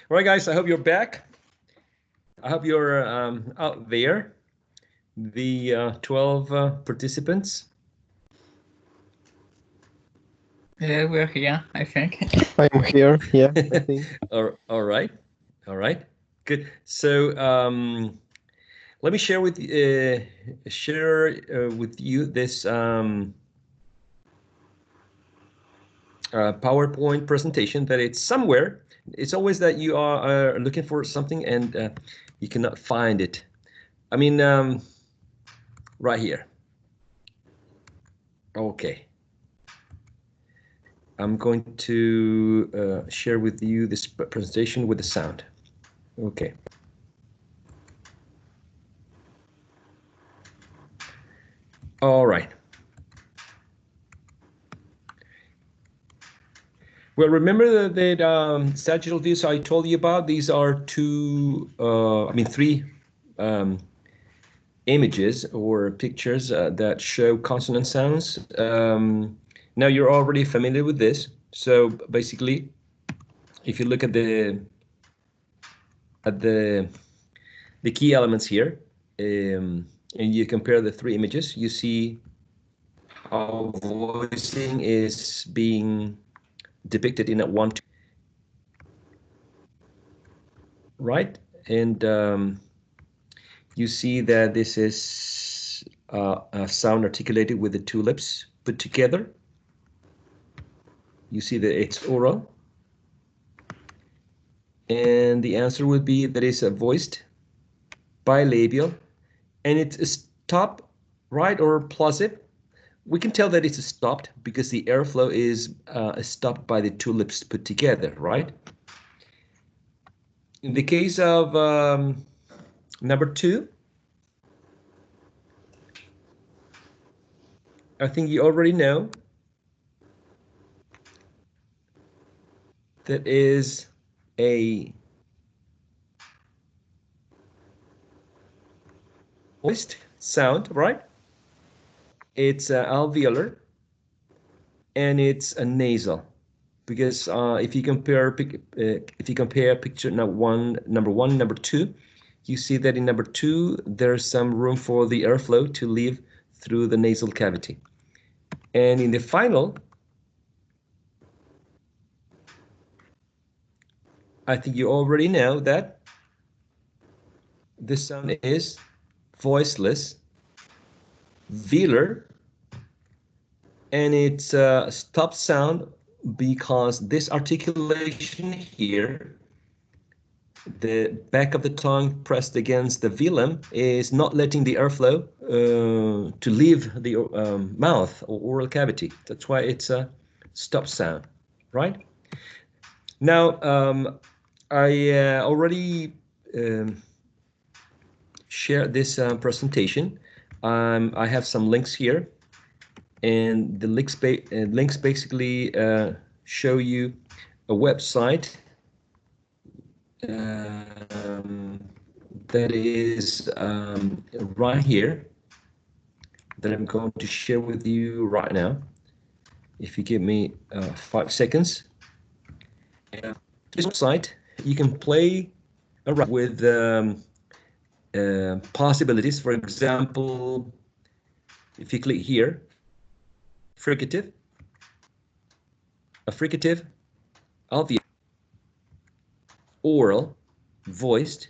All right, guys, I hope you're back. I hope you're out there, the 12 participants. Yeah, we're here, I think. I'm here, yeah, I think. All right, good. So let me share with you this PowerPoint presentation that it's somewhere. It's always that you are looking for something and you cannot find it. I mean, right here. Okay. I'm going to share with you this presentation with the sound. Okay. All right. Well, remember that sagittal views I told you about? These are three images or pictures that show consonant sounds. Now you're already familiar with this. So basically, if you look at the key elements here, and you compare the three images, you see how voicing is being depicted in a 1, 2, right? And you see that this is a sound articulated with the two lips put together. You see that it's oral. And the answer would be that it's a voiced, bilabial, and it's stopped, right, or plosive. We can tell that it's stopped because the airflow is stopped by the two lips put together, right? In the case of number 2, I think you already know that is a voiced sound, right? It's alveolar and it's a nasal, because if you compare picture number one, number 2, you see that in number 2 there's some room for the airflow to leave through the nasal cavity, and in the final, I think you already know that this sound is voiceless, velar, and it's a stop sound because this articulation here, the back of the tongue pressed against the velum, is not letting the airflow to leave the mouth or oral cavity. That's why it's a stop sound, right? Now, I already shared this presentation. I have some links here, and the links basically show you a website that is right here, that I'm going to share with you right now. If you give me 5 seconds. This website, you can play around with possibilities. For example, if you click here, fricative, affricative, alveolar, oral, voiced,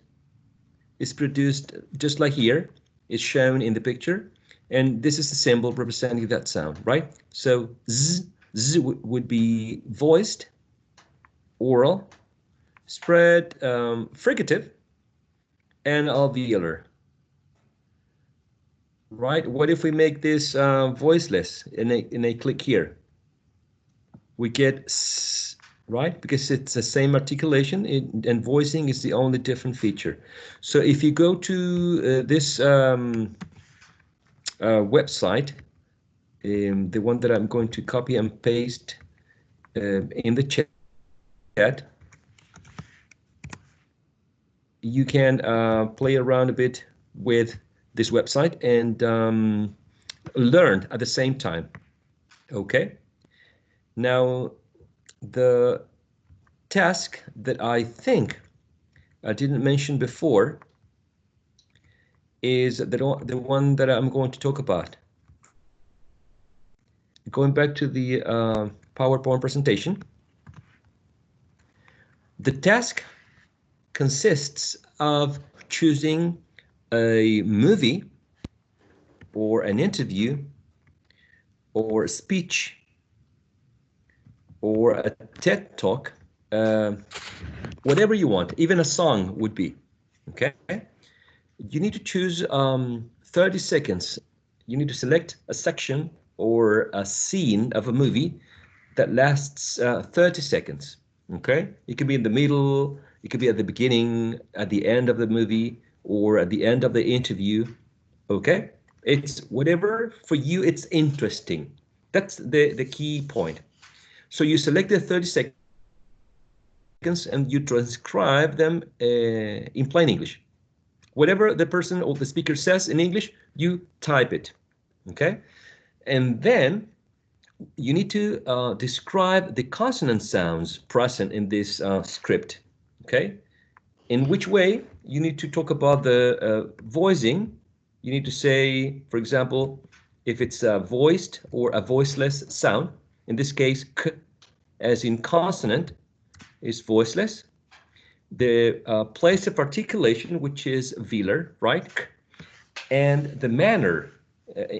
is produced just like here. It's shown in the picture, and this is the symbol representing that sound, right? So z would be voiced, oral, spread, fricative, and alveolar. Right? What if we make this voiceless and I click here? We get s, right? Because it's the same articulation, and voicing is the only different feature. So if you go to this website, the one that I'm going to copy and paste in the chat, you can play around a bit with this website and learn at the same time. Okay. Now, the task that I think I didn't mention before is the one that I'm going to talk about. Going back to the PowerPoint presentation, the task consists of choosing a movie or an interview or a speech or a TED talk, whatever you want, even a song would be, okay? You need to choose 30 seconds. You need to select a section or a scene of a movie that lasts 30 seconds, okay? It could be in the middle, it could be at the beginning, at the end of the movie, or at the end of the interview, okay? It's whatever for you it's interesting. That's the key point. So you select the 30 seconds and you transcribe them in plain English. Whatever the person or the speaker says in English, you type it, okay? And then you need to describe the consonant sounds present in this script, okay? In which way you need to talk about the voicing. You need to say, for example, if it's a voiced or a voiceless sound, in this case, k, as in consonant, is voiceless. The place of articulation, which is velar, right? And the manner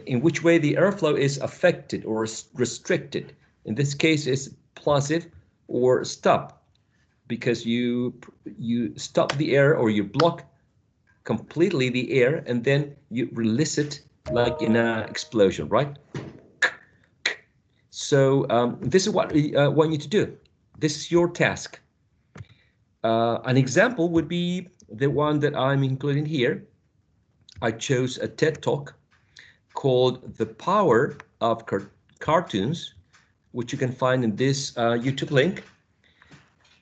in which way the airflow is affected or restricted. In this case, is plosive or stop, because you stop the air or you block completely the air and then you release it like in an explosion, right? So this is what we want you to do. This is your task. An example would be the one that I'm including here. I chose a TED Talk called The Power of Cartoons, which you can find in this YouTube link.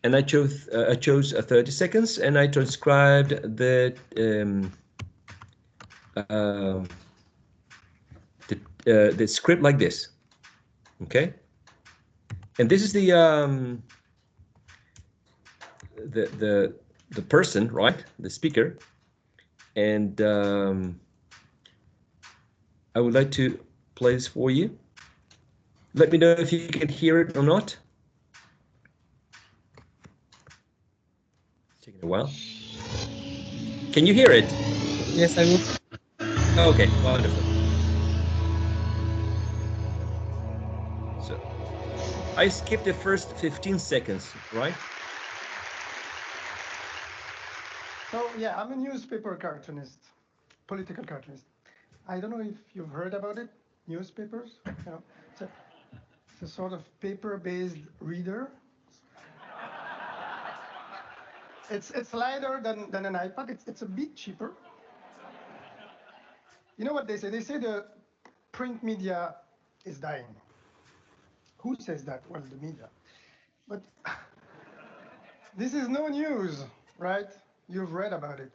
And I chose 30 seconds, and I transcribed the script like this. Okay, and this is the person, right? The speaker, and I would like to play this for you. Let me know if you can hear it or not. It's taking a while. Can you hear it? Yes, I will. Okay, wonderful. So I skipped the first 15 seconds, right? So yeah, I'm a newspaper cartoonist, political cartoonist. I don't know if you've heard about it, newspapers. You know, it's a sort of paper-based reader. It's lighter than an iPad. It's a bit cheaper. You know what they say? They say the print media is dying. Who says that? Well, the media. But this is no news, right? You've read about it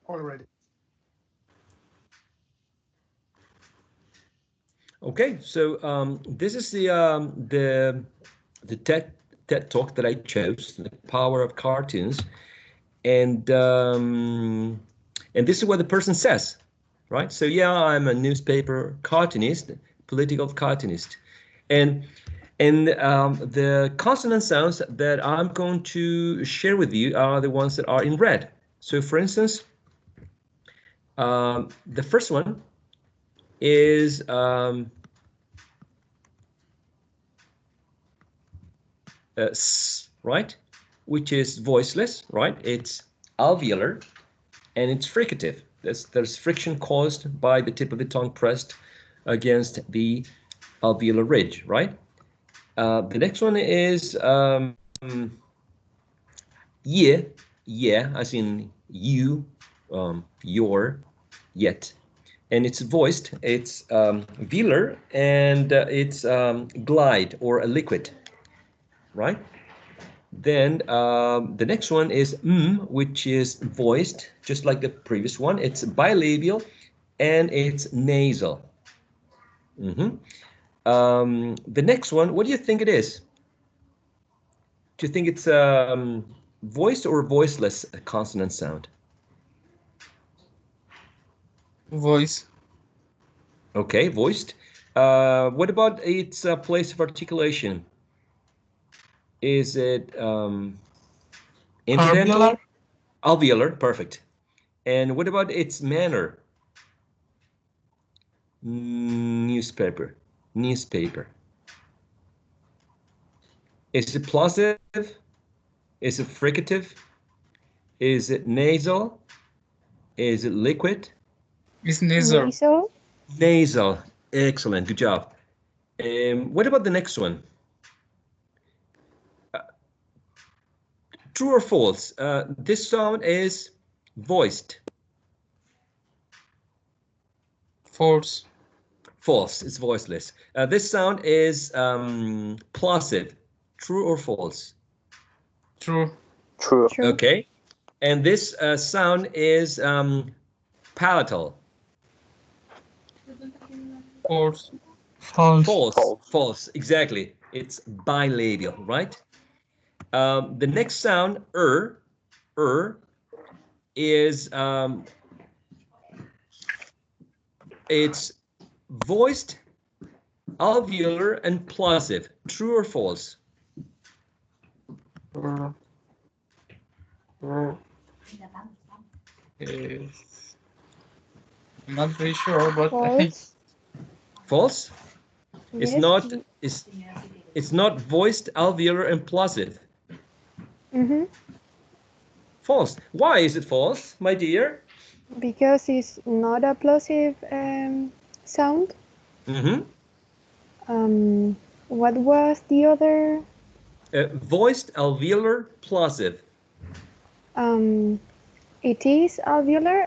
already. Okay, so this is the TED talk that I chose, The Power of Cartoons, and this is what the person says, right? So yeah, I'm a newspaper cartoonist, political cartoonist, and the consonant sounds that I'm going to share with you are the ones that are in red. So for instance, the first one is S, right? Which is voiceless, right? It's alveolar and it's fricative. There's friction caused by the tip of the tongue pressed against the alveolar ridge, right? The next one is yeah, yeah, as in you, your, yet. And it's voiced, it's velar, and it's glide or a liquid, right? Then the next one is which is voiced, just like the previous one. It's bilabial and it's nasal. The next one, what do you think it is? Do you think it's voiced or voiceless consonant sound? Voice. Okay, voiced. What about its place of articulation? Is it incidental? Alveolar. Alveolar, perfect. And what about its manner? Newspaper. Newspaper. Is it plosive? Is it fricative? Is it nasal? Is it liquid? Is nasal. Nasal. Nasal. Excellent. Good job. What about the next one? True or false? This sound is voiced. False. False. It's voiceless. This sound is plosive. True or false? True. True. True. Okay. And this sound is palatal. False. False. False. False. False. Exactly. It's bilabial, right? The next sound, is it's voiced, alveolar, and plosive. True or false? I'm not very sure, but I think False. False. It's Yes. not. It's not voiced, alveolar, and plosive. Mm-hmm. False. Why is it false, my dear? Because it's not a plosive sound. Mm-hmm. What was the other? Voiced, alveolar, plosive. It is alveolar.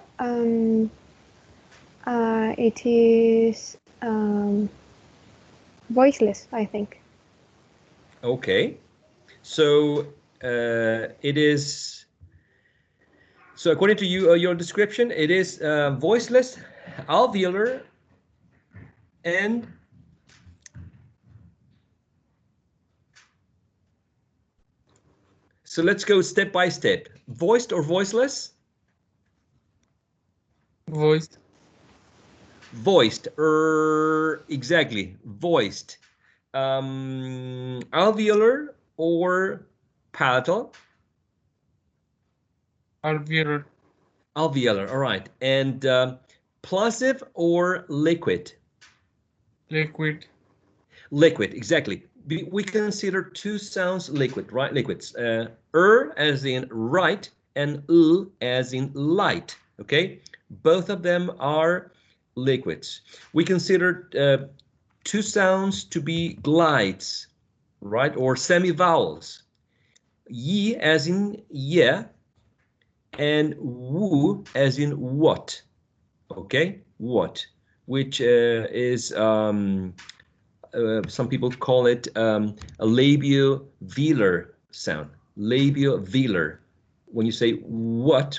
It is voiceless, I think. Okay. So it is. So according to you, your description, it is voiceless, alveolar, and so let's go step by step. Voiced or voiceless? voiced. Voiced. Exactly. Voiced. Alveolar or palatal? Alveolar. Alveolar. All right. And plosive or liquid? Liquid. Liquid. Exactly. We consider two sounds liquid, right? Liquids. As in right and as in light. Okay. Both of them are liquids. We consider two sounds to be glides, right? Or semi-vowels. Ye as in yeah, and woo as in what. Okay, what, which is some people call it a labiovelar sound. Labiovelar. When you say what,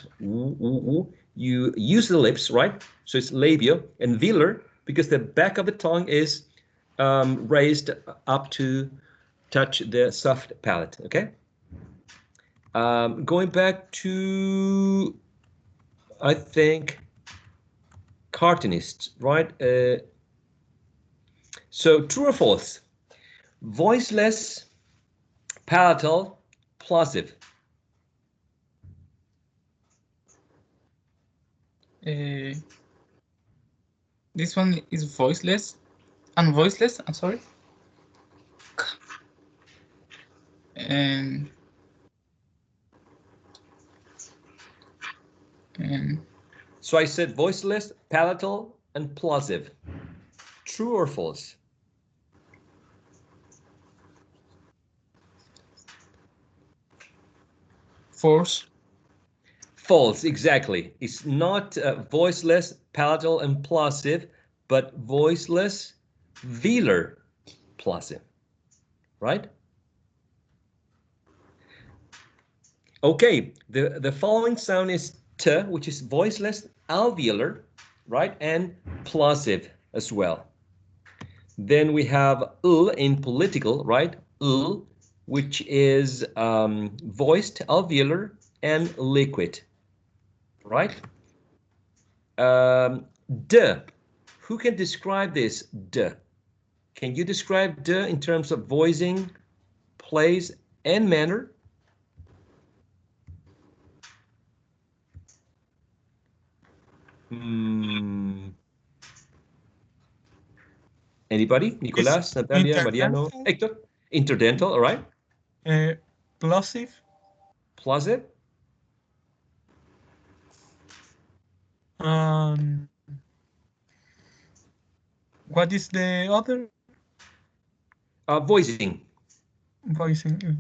you use the lips, right? So it's labio and velar because the back of the tongue is raised up to touch the soft palate. Okay. Going back to, I think, cartoonists, right? So true or false? Voiceless, palatal, plosive. This one is voiceless. And voiceless, I'm sorry. And So I said voiceless, palatal, and plosive. True or false? false. False, exactly. It's not voiceless, palatal, and plosive, but voiceless, velar, plosive, right? Okay, the following sound is t, which is voiceless, alveolar, right, and plosive as well. Then we have in political, right, which is voiced, alveolar, and liquid, right? D. Who can describe this? D. Can you describe D in terms of voicing, place, and manner? Anybody? Nicolas, Natalia, Mariano, Hector? Interdental, all right. Plosive. Plosive. What is the other? Voicing. Voicing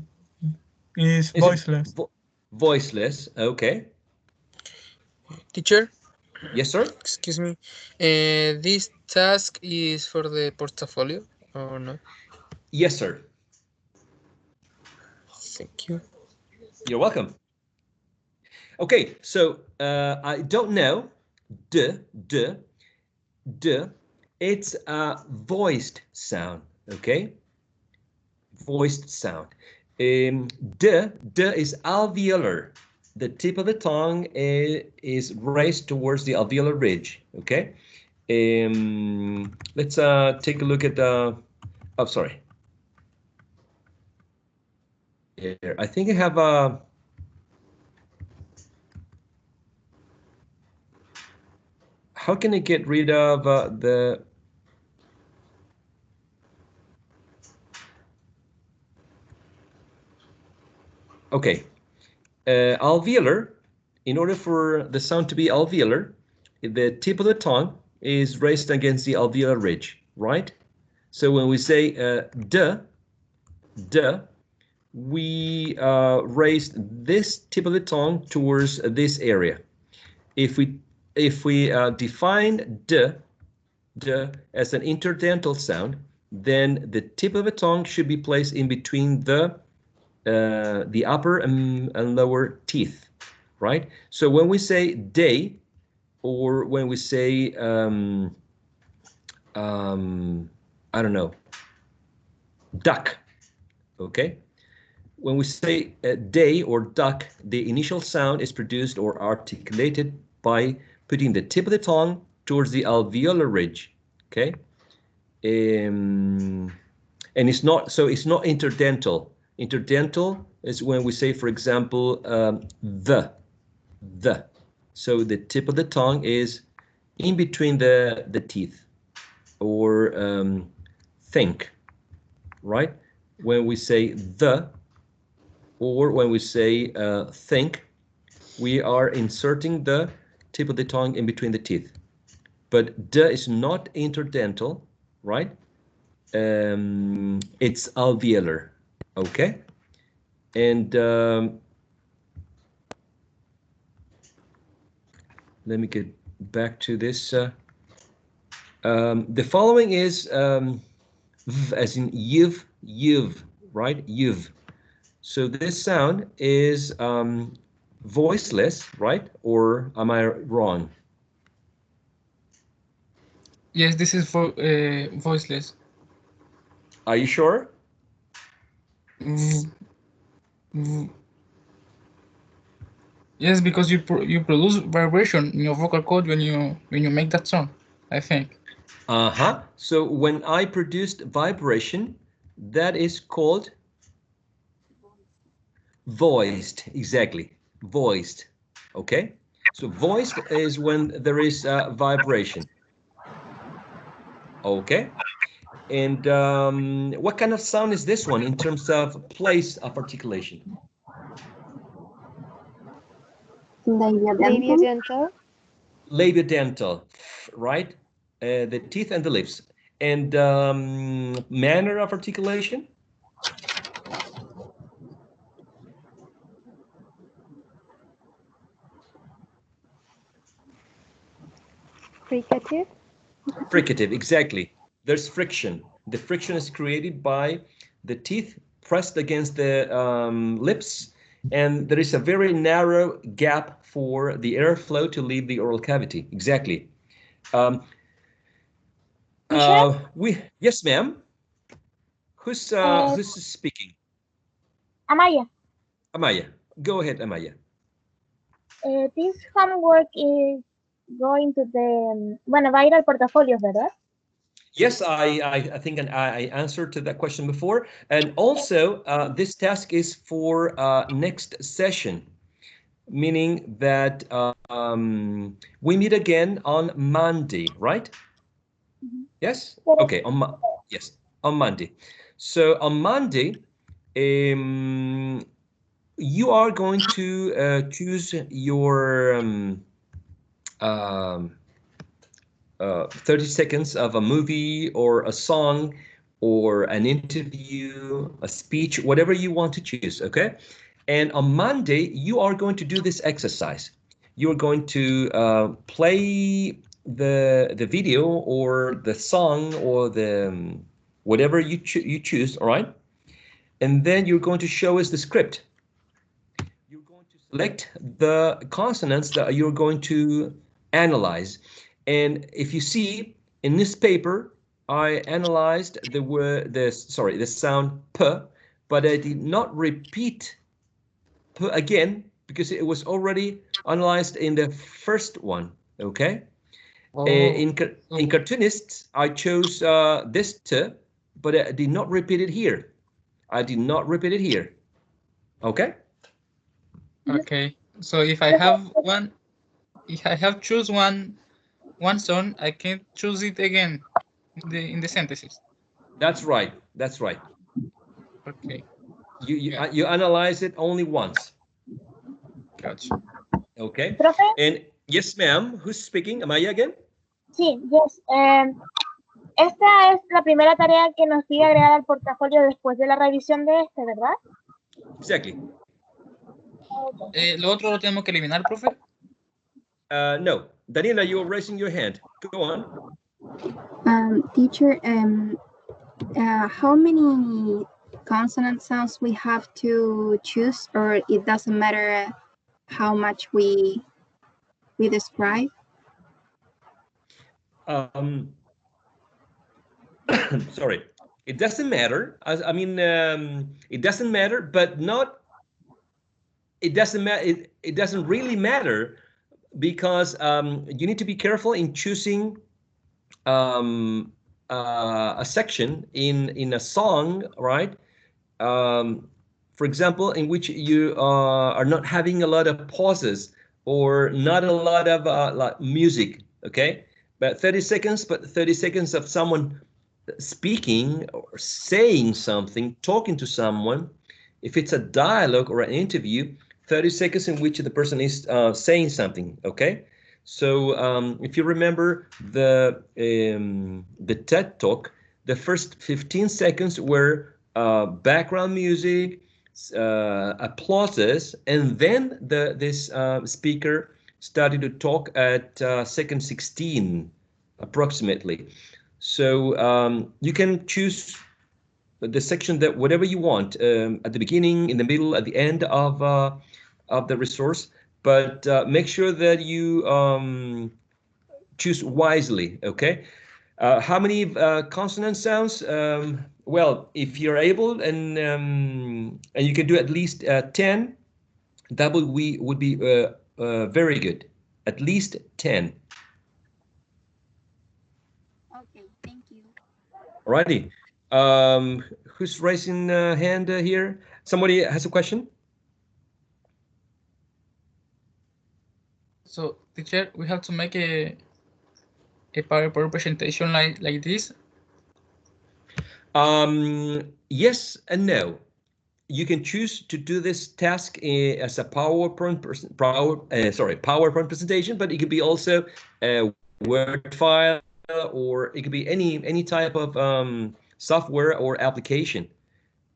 is Is it voiceless. voiceless? Okay. Teacher, Yes, sir. excuse me. This task is for the portfolio or not? Yes, sir. Thank you. You're welcome. Okay, so I don't know. D. It's a voiced sound. Okay, voiced sound. D is alveolar. The tip of the tongue is raised towards the alveolar ridge. Okay. Let's take a look at the. Oh, sorry. Here, I think I have a. How can I get rid of the? Okay, alveolar. In order for the sound to be alveolar, the tip of the tongue is raised against the alveolar ridge, right? So when we say d, we raise this tip of the tongue towards this area. If we define d as an interdental sound, then the tip of the tongue should be placed in between the upper and lower teeth, right? So when we say day, or when we say I don't know, duck, okay? When we say day or duck, the initial sound is produced or articulated by putting the tip of the tongue towards the alveolar ridge, okay? And it's not interdental. Interdental is when we say, for example, the. So the tip of the tongue is in between the teeth, or think, right? When we say the, or when we say think, we are inserting the tip of the tongue in between the teeth. But d is not interdental, right? It's alveolar, okay? And let me get back to this. The following is as in you've, right? You've. So this sound is voiceless, right? Or am I wrong? Yes, this is for voiceless. Are you sure? Yes, because you produce vibration in your vocal cord when you make that sound, I think. So when I produced vibration, that is called voiced. Exactly, voiced. Okay. So voiced is when there is vibration. Okay. And what kind of sound is this one in terms of place of articulation? Labiodental. Labiodental, right? The teeth and the lips. And manner of articulation? Fricative. Fricative, exactly. There's friction. The friction is created by the teeth pressed against the lips, and there is a very narrow gap for the airflow to leave the oral cavity. Exactly. Yes, ma'am. Who's speaking? Amaya, Amaya, go ahead, Amaya. this homework is going to the, bueno, va a ir al portafolio, ¿verdad? Yes, I think I answered to that question before. And also, this task is for next session, meaning that we meet again on Monday, right? Yes? Okay, yes, on Monday. So on Monday, you are going to choose your 30 seconds of a movie or a song or an interview, a speech, whatever you want to choose, okay? And on Monday, you are going to do this exercise. You're going to play the video or the song or the whatever you choose, all right? And then you're going to show us the script. You're going to select the consonants that you're going to analyze. And if you see in this paper, I analyzed the sound p, but I did not repeat p again because it was already analyzed in the first one. Okay. In cartoonists, I chose this t, but I did not repeat it here. I did not repeat it here. Okay. Okay. So if I have choose one song, I can choose it again in the sentences. That's right. That's right. Okay. You analyze it only once. Gotcha. Okay. Profe? And yes, ma'am. Who's speaking? Am I again? Sí, yes. Esta es la primera tarea que nos pide agregar al portafolio después de la revisión de este, ¿verdad? Exactly. Lo otro lo tenemos que eliminar, profe. No. Daniela, you're raising your hand. Go on. Teacher, how many consonant sounds we have to choose, or it doesn't matter how much we describe? Sorry. It doesn't matter. I mean, it doesn't matter, but not. It doesn't matter. It doesn't really matter because you need to be careful in choosing a section in a song, right? For example, in which you are not having a lot of pauses or not a lot of like music, okay? But 30 seconds, but 30 seconds of someone speaking or saying something, talking to someone. If it's a dialogue or an interview, 30 seconds in which the person is saying something, okay? So if you remember the TED Talk, the first 15 seconds were background music, applauses, and then this speaker started to talk at second 16, approximately. So you can choose the section that whatever you want at the beginning, in the middle, at the end of the resource, but make sure that you choose wisely. Okay. How many consonant sounds? Well, if you're able and you can do at least 10, that would be very good. At least 10. Okay, thank you. Alrighty. Who's raising a hand here? Somebody has a question? So, teacher, we have to make a PowerPoint presentation like this. Yes and no. You can choose to do this task as a PowerPoint presentation, but it could be also a Word file, or it could be any type of software or application.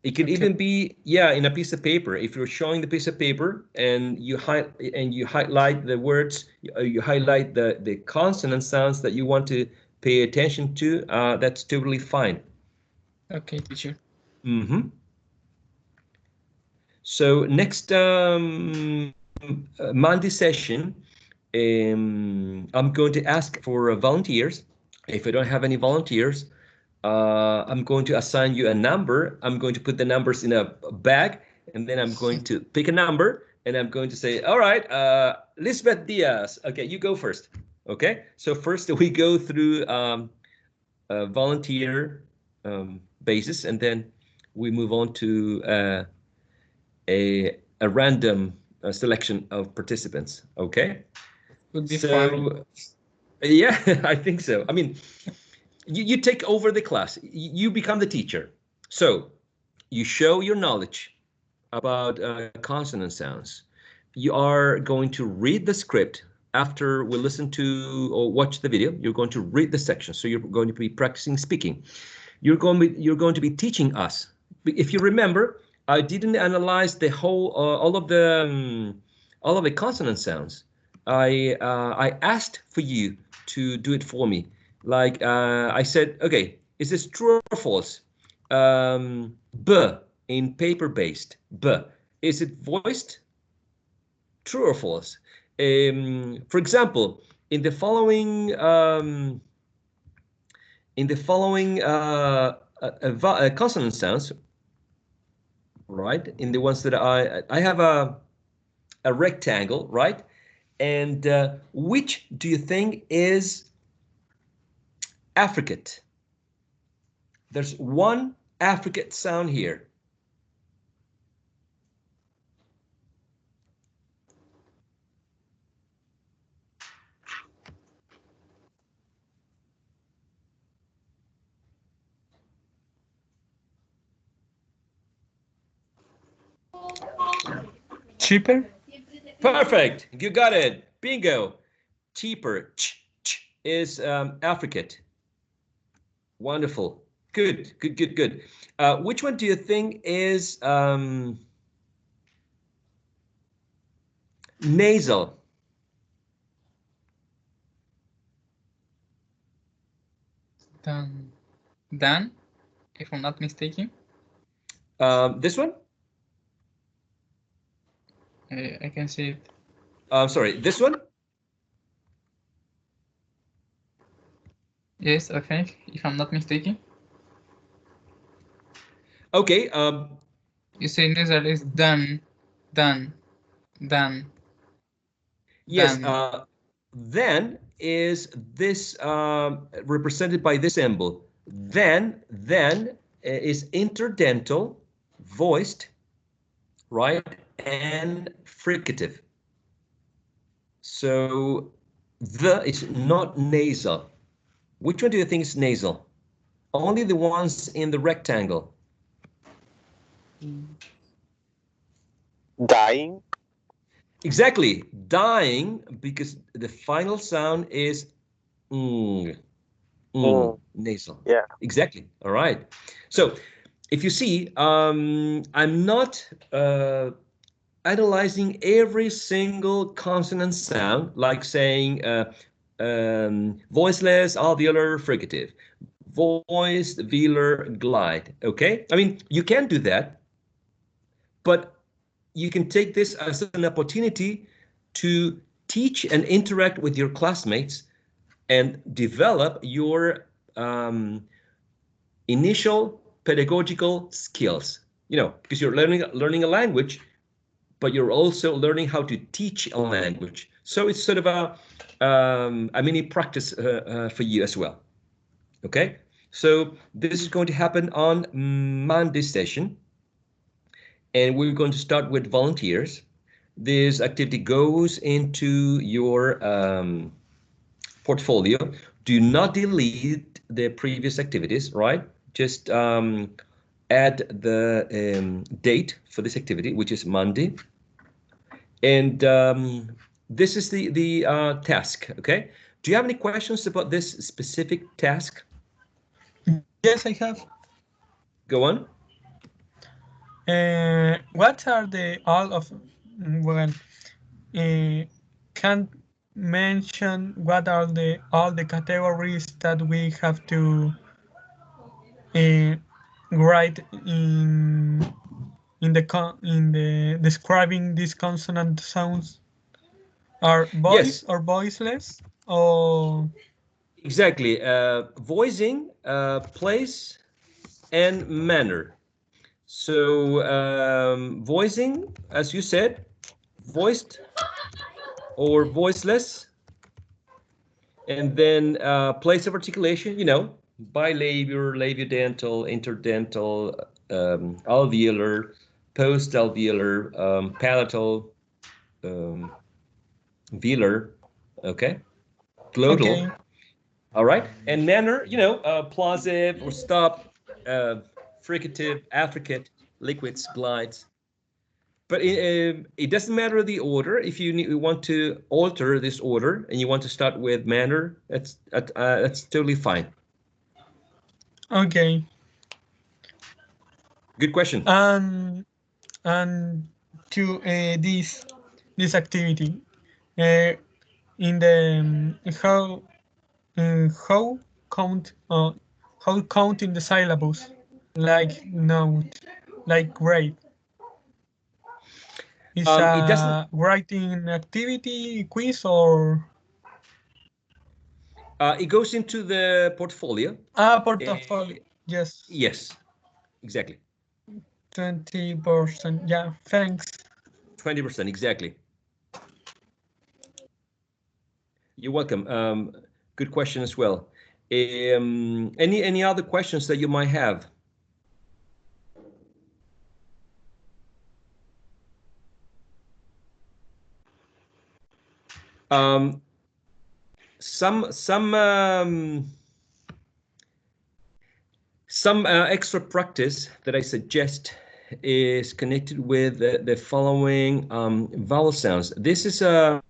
It could even be, yeah, in a piece of paper. If you're showing the piece of paper and you highlight the words, you highlight the consonant sounds that you want to pay attention to, that's totally fine. Okay, teacher. Mm-hmm. So next Monday session, I'm going to ask for volunteers. If I don't have any volunteers, I'm going to assign you a number. I'm going to put the numbers in a bag, And then I'm going to pick a number and I'm going to say, all right, Lisbeth Diaz. Okay, you go first. Okay, so first we go through a volunteer basis, and then we move on to a random selection of participants. Okay, Would be so fun. yeah, I think so. I mean, you take over the class, you become the teacher, so you show your knowledge about consonant sounds. You are going to read the script after we listen to or watch the video. You're going to read the section, so you're going to be practicing speaking. You're going to be teaching us. If you remember, I didn't analyze the whole all of the consonant sounds. I asked for you to do it for me. Like I said, okay, is this true or false? B in paper-based. B, is it voiced? True or false? For example, in the following consonant sounds, right? In the ones that I have a rectangle, right? And which do you think is affricate? There's one affricate sound here. Cheaper? Perfect. You got it. Bingo. Cheaper. Ch is affricate. Wonderful. Good, good, good, good. Which one do you think is nasal? Dan. Dan, if I'm not mistaken. This one? I can see it. Sorry, this one? Yes, I think, if I'm not mistaken. Okay. You say nasal is Dan. Dan. Dan. Yes. Dan. Then is this represented by this symbol? Then is interdental, voiced, right, and fricative. So the is not nasal. Which one do you think is nasal? Only the ones in the rectangle. Dying. Exactly, dying, because the final sound is nasal. Yeah. Exactly. All right. So if you see, I'm not analyzing every single consonant sound, like saying voiceless, alveolar, fricative, voiced, velar, glide. Okay. I mean, you can do that, but you can take this as an opportunity to teach and interact with your classmates and develop your initial pedagogical skills. You know, because you're learning a language, but you're also learning how to teach a language. So it's sort of a mini practice for you as well. Okay, so this is going to happen on Monday session, and we're going to start with volunteers. This activity goes into your portfolio. Do not delete the previous activities, right? Just add the date for this activity, which is Monday. And this is the task, okay? Do you have any questions about this specific task? Yes, I have. Go on. What are the all of well? Can mention what are the all the categories that we have to write in the describing these consonant sounds are voice Yes, or voiceless or exactly. Voicing, place, and manner. So voicing, as you said, voiced or voiceless, and then place of articulation, you know, bilabial, labiodental, interdental, alveolar, post-alveolar, palatal, velar, okay, glottal. Okay. All right, and manner, you know, plosive or stop, fricative, affricate, liquids, glides. But it doesn't matter the order. If you want to alter this order and you want to start with manner, that's totally fine. Okay. Good question. And to this activity, in the how count how counting the syllables, like note, like grade. Is It doesn't. a writing activity, quiz, or It goes into the portfolio. portfolio? Yes, Yes, exactly. 20%. Yeah, thanks. 20%, exactly. You're welcome. Good question as well. Any other questions that you might have? Some extra practice that I suggest is connected with the following vowel sounds. This is an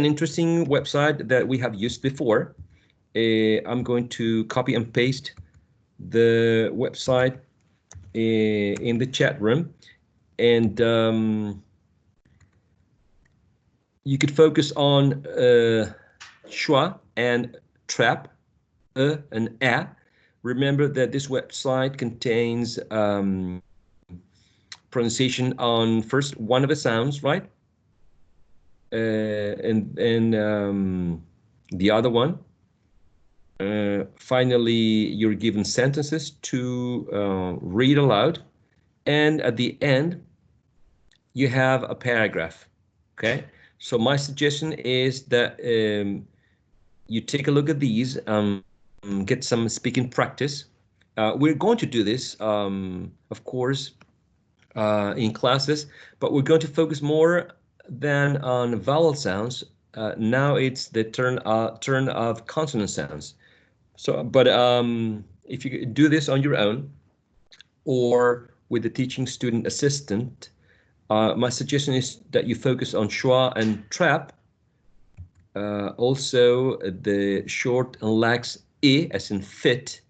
interesting website that we have used before. I'm going to copy and paste the website in the chat room, and you could focus on schwa and trap, and a. Remember that this website contains pronunciation on first one of the sounds, right? And the other one. Finally, you're given sentences to read aloud. And at the end, you have a paragraph, okay? So my suggestion is that you take a look at these, get some speaking practice. We're going to do this, of course, in classes, but we're going to focus more than on vowel sounds. Now it's the turn of consonant sounds. So, but if you do this on your own or with the teaching student assistant, my suggestion is that you focus on schwa and trap. Also, the short and lax e as in fit,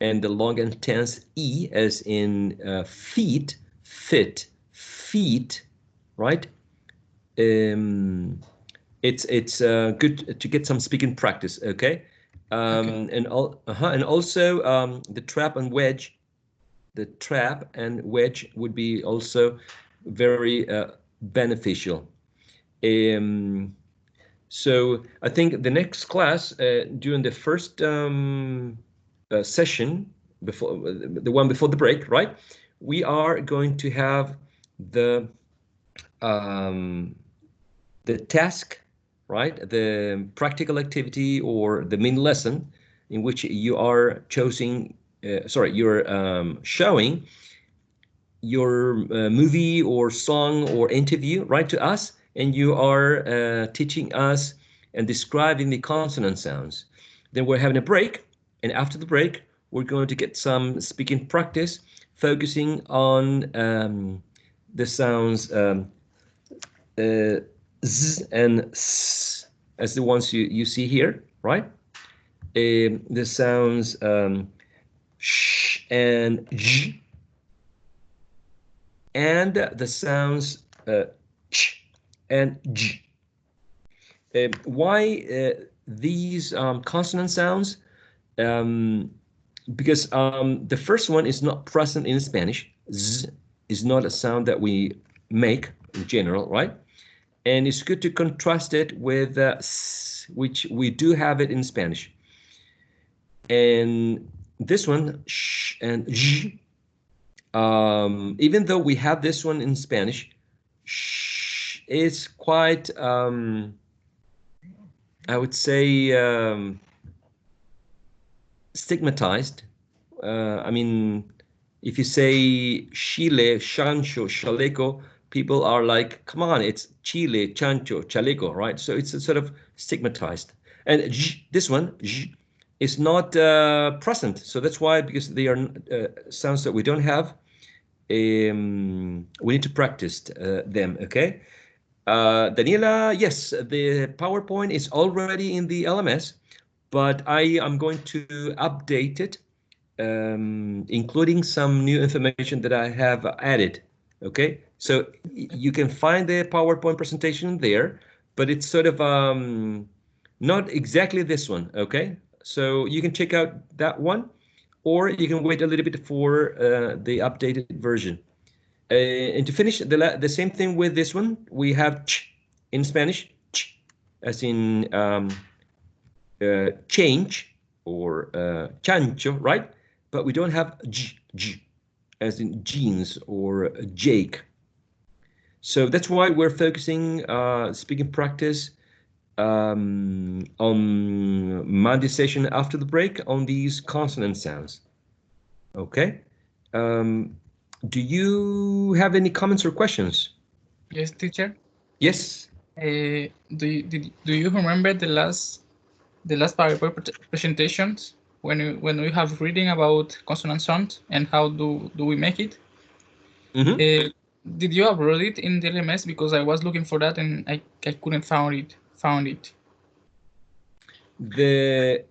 and the long and tense e as in feet, fit, feet, right? It's good to get some speaking practice, okay? Okay. And also the trap and wedge. The trap and wedge would be also very beneficial. So I think the next class during the first session, before the one before the break, right? We are going to have the task, right? The practical activity or the main lesson in which you are you're showing your movie or song or interview, right, to us, and you are teaching us and describing the consonant sounds. Then we're having a break, and after the break, we're going to get some speaking practice, focusing on the sounds z and s, as the ones you see here, right? The sounds sh and j, and the sounds ch and j. Why these consonant sounds? Because the first one is not present in Spanish. Z is not a sound that we make in general, right? And it's good to contrast it with s, which we do have it in Spanish. And this one, sh and j, Even though we have this one in Spanish, sh is quite, I would say, stigmatized. I mean, if you say Chile, chancho, chaleco, people are like, come on, it's Chile, chancho, chaleco, right? So it's a sort of stigmatized. And this one is not present. So that's why, because they are sounds that we don't have, we need to practice them, okay? Daniela, yes, the PowerPoint is already in the LMS, but I am going to update it, including some new information that I have added. Okay, so you can find the PowerPoint presentation there, but it's sort of not exactly this one. Okay, so you can check out that one, or you can wait a little bit for the updated version. And to finish, the same thing with this one, we have ch in Spanish, ch, as in change or chancho, right? But we don't have j, as in jeans or Jake. So that's why we're focusing speaking practice on Monday session after the break on these consonant sounds. Okay. Do you have any comments or questions? Yes, teacher. Yes. Do you remember the last PowerPoint presentations when we have reading about consonant sounds and how do we make it? Mm-hmm. Did you upload it in the LMS? Because I was looking for that and I couldn't found it. The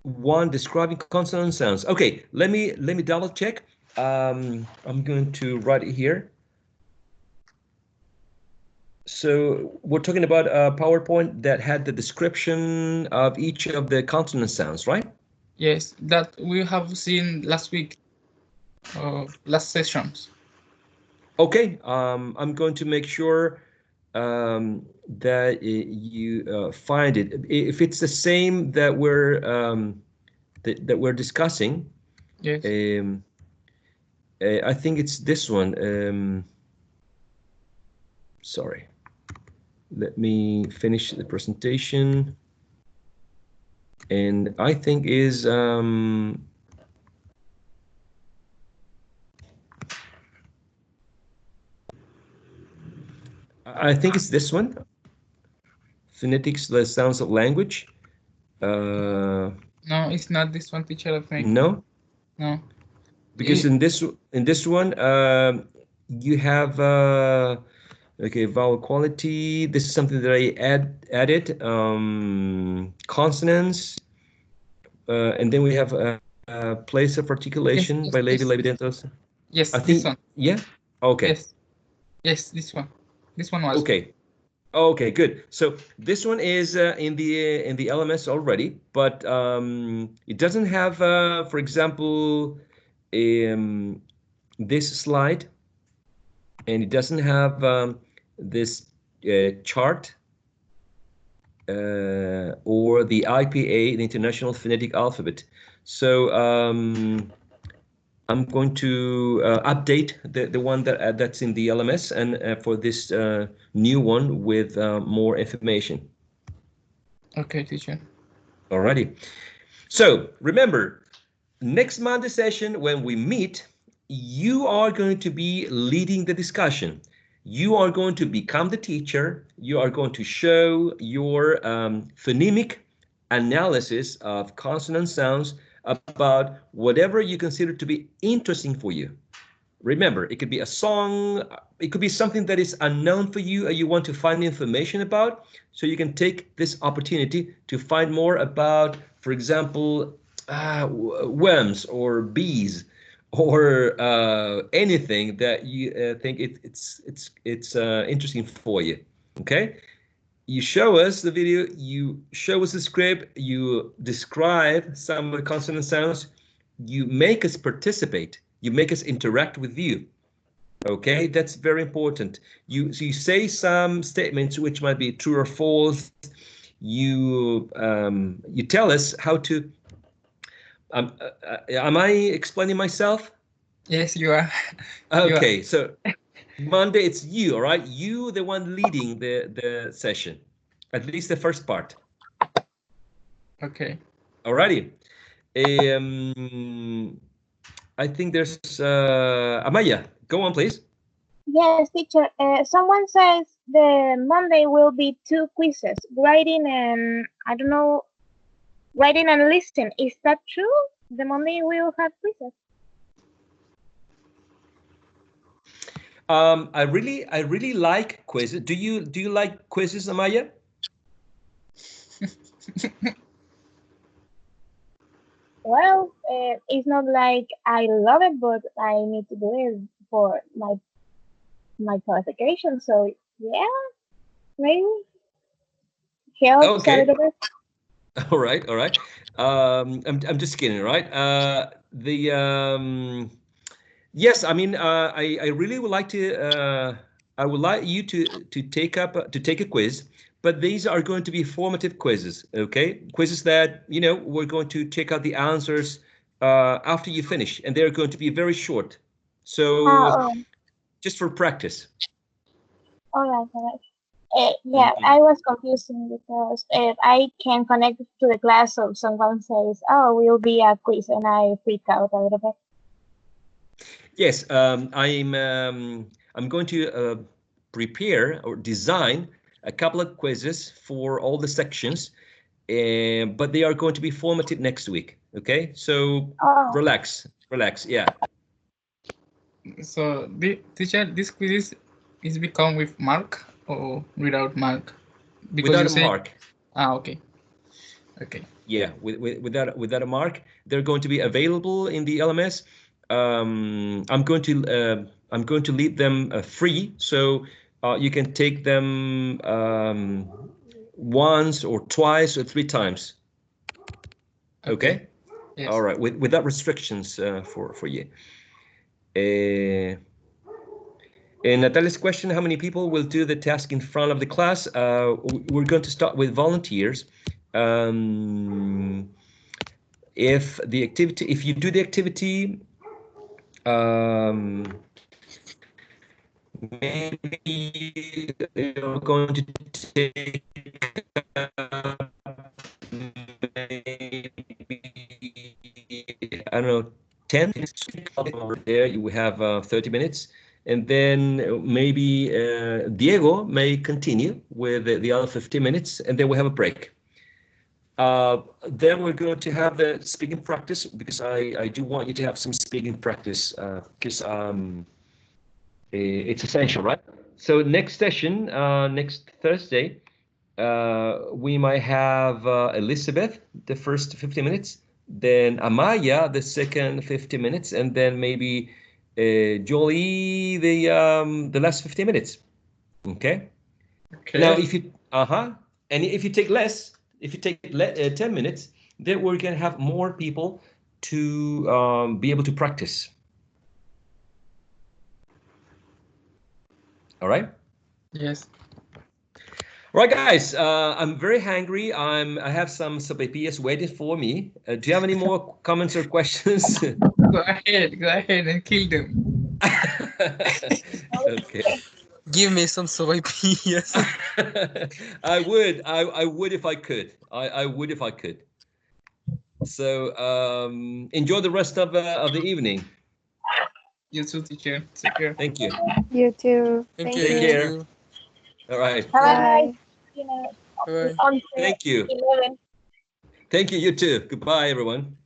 one describing consonant sounds. Okay, let me double check. I'm going to write it here. So we're talking about a PowerPoint that had the description of each of the consonant sounds, right? Yes, that we have seen last week, last sessions. Okay, I'm going to make sure that you find it. If it's the same that we're discussing, Yes. I think it's this one. Sorry. Let me finish the presentation. And I think is I think it's this one. Phonetics, the sounds of language. No, it's not this one, teacher. I think. No, No. because in this one, you have okay, vowel quality. This is something that I added. Consonants, and then we have place of articulation by yes, labidentos. yes, I this think, one. yeah. Okay. Yes, this one. This one was. Okay. Okay, good. So this one is in the LMS already, but it doesn't have, for example, this slide, and it doesn't have this chart or the IPA, the International Phonetic Alphabet. So I'm going to update the one that's in the LMS and for this new one with more information. Okay, teacher. Alrighty. So remember, next Monday session when we meet, you are going to be leading the discussion. You are going to become the teacher. You are going to show your phonemic analysis of consonant sounds about whatever you consider to be interesting for you. Remember, it could be a song, it could be something that is unknown for you and you want to find information about. So you can take this opportunity to find more about, for example, worms or bees or anything that you think it's interesting for you. Okay, you show us the video, you show us the script, you describe some of the consonant sounds, you make us participate, you make us interact with you. Okay, that's very important. So you say some statements which might be true or false. You tell us how to. Am I explaining myself? Yes, you are. Okay, so Monday it's you, all right? You the one leading the session, at least the first part. Okay. Alrighty. I think there's Amaya. Go on, please. Yes, teacher. Someone says the Monday will be 2 quizzes, writing and I don't know, writing and listening. Is that true? The Monday will have quizzes. I really like quizzes. Do you like quizzes, Amaya? Well, it's not like I love it, but I need to do it for my qualification. So yeah, maybe helps a Okay. little bit. All right, all right. I'm just kidding, right? Yes, I mean, I really would like to. I would like you to take a quiz, but these are going to be formative quizzes, okay? Quizzes that we're going to check out the answers after you finish, and they're going to be very short. So Oh, just for practice. all right, all right. Yeah, Mhm. I was confusing because I can connect to the class, so someone says, "Oh, we'll be a quiz," and I freak out a little bit. Yes, I'm going to prepare or design a couple of quizzes for all the sections, but they are going to be formatted next week. Okay, so Oh, relax, relax. Yeah, So, the teacher, this quiz is become with mark or without mark? Because without you a say, mark. okay, okay, Yeah, without a mark, they're going to be available in the LMS. I'm going to leave them free, so you can take them once or twice or 3 times. okay, Okay. All yes. right, without restrictions for you. Uh, and Natalia's question: how many people will do the task in front of the class? We're going to start with volunteers. Um, if you do the activity, um, maybe you're going to take maybe, I don't know, 10 minutes. Over there you have 30 minutes, and then maybe Diego may continue with the other 15 minutes, and then we have a break. Then we're going to have the speaking practice, because I do want you to have some speaking practice, because it's essential, right? So next session, next Thursday, we might have Elizabeth the first 50 minutes, then Amaya the second 50 minutes, and then maybe Jolie the last 50 minutes. Okay. Now, Okay. if you and if you take less, if you take 10 minutes, then we're gonna have more people to be able to practice. All right. Yes. Right, guys. I'm very hungry. I have some sopapillas waiting for me. Do you have any more comments or questions? Go ahead and kill them. Okay. Give me some sopaipillas. I would if I could. I would if I could. So enjoy the rest of the evening. You too, teacher. Take care. Thank you. You too. Thank Thank you, Take you you. care. too. All right. have a nice, Bye. you know, Bye bye. until Thank you. 11. Thank you. You too. Goodbye, everyone.